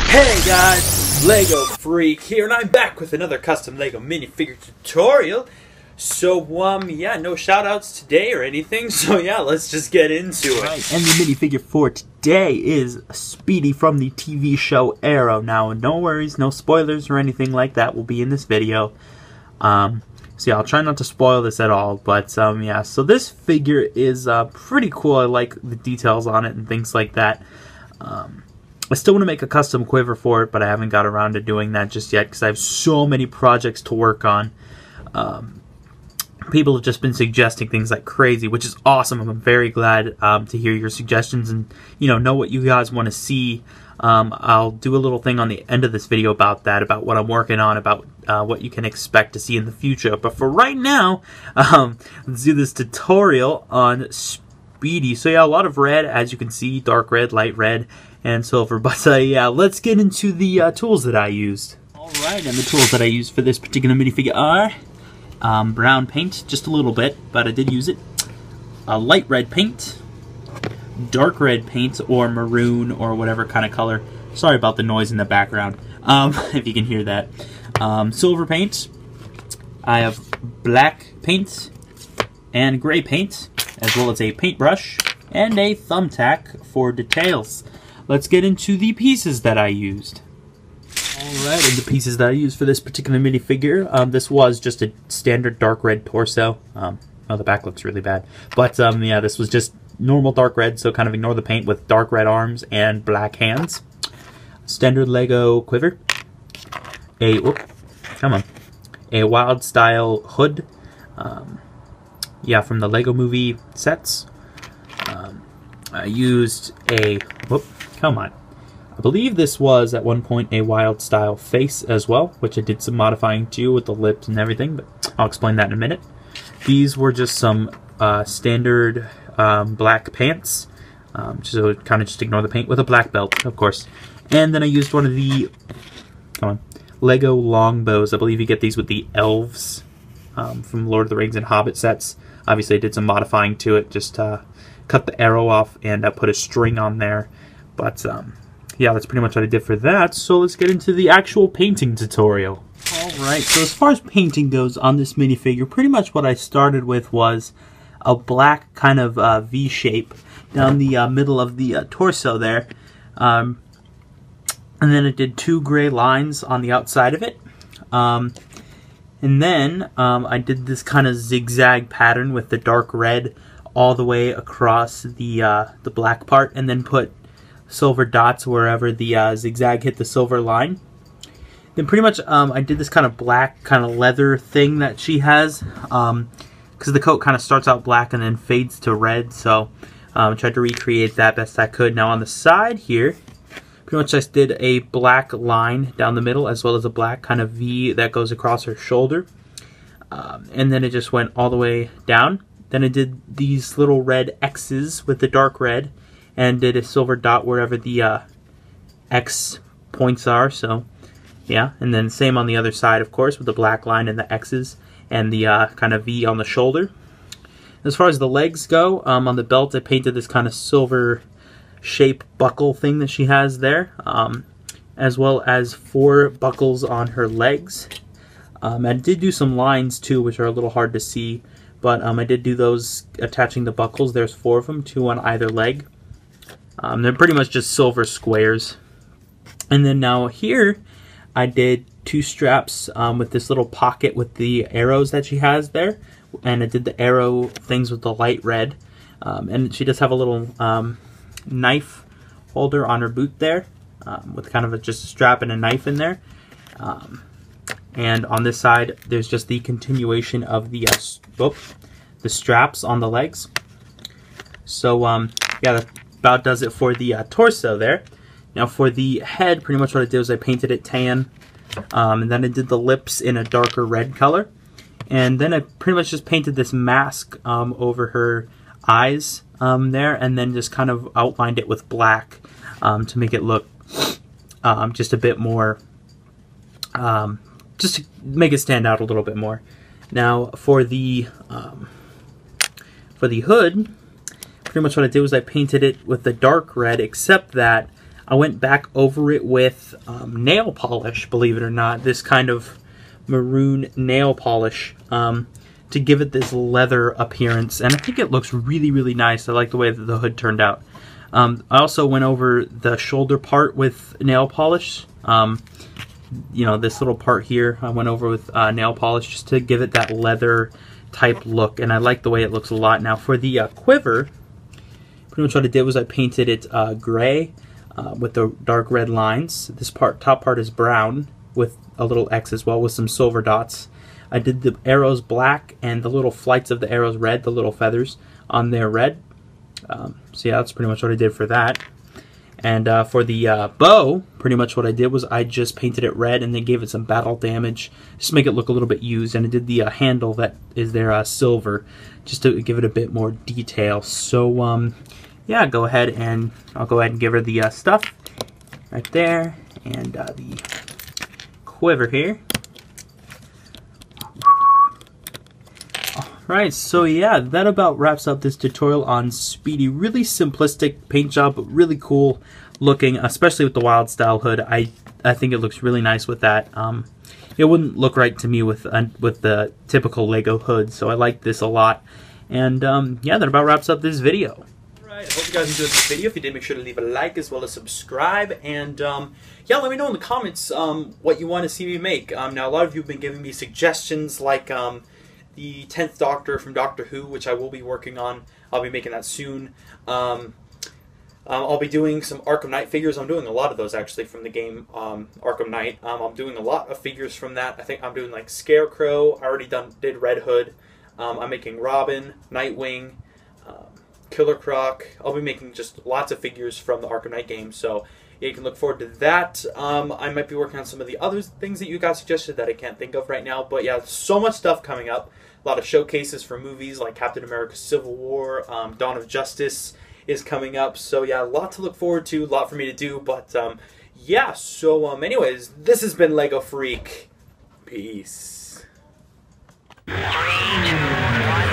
Hey guys, Lego Freak here, and I'm back with another custom Lego minifigure tutorial. So, yeah, no shoutouts today or anything, so yeah, let's just get into it. Right, and the minifigure for today is Speedy from the TV show Arrow. Now, no worries, no spoilers or anything like that will be in this video. So yeah, I'll try not to spoil this at all, but yeah, so this figure is pretty cool. I like the details on it and things like that. I still want to make a custom quiver for it, but I haven't got around to doing that just yet because I have so many projects to work on. People have just been suggesting things like crazy, which is awesome. I'm very glad to hear your suggestions and know what you guys want to see. I'll do a little thing on the end of this video about that, about what I'm working on, about what you can expect to see in the future. But for right now, let's do this tutorial on Speedy. So yeah, a lot of red, as you can see, dark red, light red, and silver. But yeah, let's get into the tools that I used. Alright, and the tools that I used for this particular minifigure are brown paint, just a little bit, but I did use it. Light red paint, dark red paint, or maroon, or whatever kind of color. Sorry about the noise in the background, if you can hear that. Silver paint. I have black paint and gray paint, as well as a paintbrush and a thumbtack for details. Let's get into the pieces that I used. Alright, and the pieces that I used for this particular minifigure, this was just a standard dark red torso. Oh, the back looks really bad. But yeah, this was just normal dark red, so kind of ignore the paint, with dark red arms and black hands. Standard Lego quiver. A wild style hood. Yeah, from the Lego movie sets. I used a... I believe this was, at one point, a wild style face as well, which I did some modifying to with the lips and everything, but I'll explain that in a minute. These were just some standard black pants, so kind of just ignore the paint, with a black belt, of course. And then I used one of the Lego longbows. I believe you get these with the elves from Lord of the Rings and Hobbit sets. Obviously, I did some modifying to it, just cut the arrow off and put a string on there. But yeah, that's pretty much what I did for that. So let's get into the actual painting tutorial. Alright, so as far as painting goes on this minifigure, pretty much what I started with was a black kind of V shape down the middle of the torso there. And then I did two gray lines on the outside of it. And then I did this kind of zigzag pattern with the dark red all the way across the black part, and then put silver dots wherever the zigzag hit the silver line. Then pretty much I did this kind of black kind of leather thing that she has, because the coat kind of starts out black and then fades to red, so I tried to recreate that best I could. Now on the side here, pretty much I did a black line down the middle, as well as a black kind of V that goes across her shoulder, and then it just went all the way down. Then I did these little red X's with the dark red, and did a silver dot wherever the X points are, so yeah. And then same on the other side, of course, with the black line and the X's, and the kind of V on the shoulder. As far as the legs go, on the belt I painted this kind of silver shape buckle thing that she has there, as well as 4 buckles on her legs. I did do some lines too, which are a little hard to see, but I did do those attaching the buckles. There's 4 of them, 2 on either leg. They're pretty much just silver squares. And then now here, I did 2 straps with this little pocket with the arrows that she has there. And I did the arrow things with the light red. And she does have a little knife holder on her boot there, with kind of just a strap and a knife in there. And on this side, there's just the continuation of the straps on the legs. So yeah, that about does it for the torso there. Now for the head, pretty much what I did was I painted it tan, and then I did the lips in a darker red color, and then I pretty much just painted this mask over her eyes there, and then just kind of outlined it with black to make it look just a bit more, just to make it stand out a little bit more. Now for the hood, pretty much what I did was I painted it with the dark red, except that I went back over it with nail polish, believe it or not, this kind of maroon nail polish to give it this leather appearance, and I think it looks really, really nice. I like the way that the hood turned out. I also went over the shoulder part with nail polish. You know, this little part here I went over with nail polish just to give it that leather type look, and I like the way it looks a lot. Now for the quiver, pretty much what I did was I painted it gray with the dark red lines. This top part is brown with a little X as well with some silver dots. I did the arrows black and the little flights of the arrows red, the little feathers on there red. So yeah, that's pretty much what I did for that. And for the bow, pretty much what I did was I just painted it red and then gave it some battle damage, just to make it look a little bit used. And I did the handle that is there silver, just to give it a bit more detail. So yeah, I'll go ahead and give her the stuff right there, and the quiver here. Alright, so yeah, that about wraps up this tutorial on Speedy. Really simplistic paint job, but really cool looking, especially with the wild style hood. I think it looks really nice with that. It wouldn't look right to me with the typical Lego hood, so I like this a lot. And yeah, that about wraps up this video. Alright, I hope you guys enjoyed this video. If you did, make sure to leave a like as well as subscribe. And yeah, let me know in the comments what you want to see me make. Now, a lot of you have been giving me suggestions like the 10th Doctor from Doctor Who, which I will be working on. I'll be making that soon. I'll be doing some Arkham Knight figures. I'm doing a lot of those actually from the game Arkham Knight. I'm doing a lot of figures from that. I think I'm doing like Scarecrow. I already did Red Hood. I'm making Robin, Nightwing, Killer Croc. I'll be making just lots of figures from the Arkham Knight game, so yeah, you can look forward to that. I might be working on some of the other things that you guys suggested that I can't think of right now, but yeah, so much stuff coming up. A lot of showcases for movies like Captain America Civil War, Dawn of Justice is coming up, so yeah, a lot to look forward to, a lot for me to do, but yeah, so anyways, this has been Lego Freak. Peace. 3, 2, 1.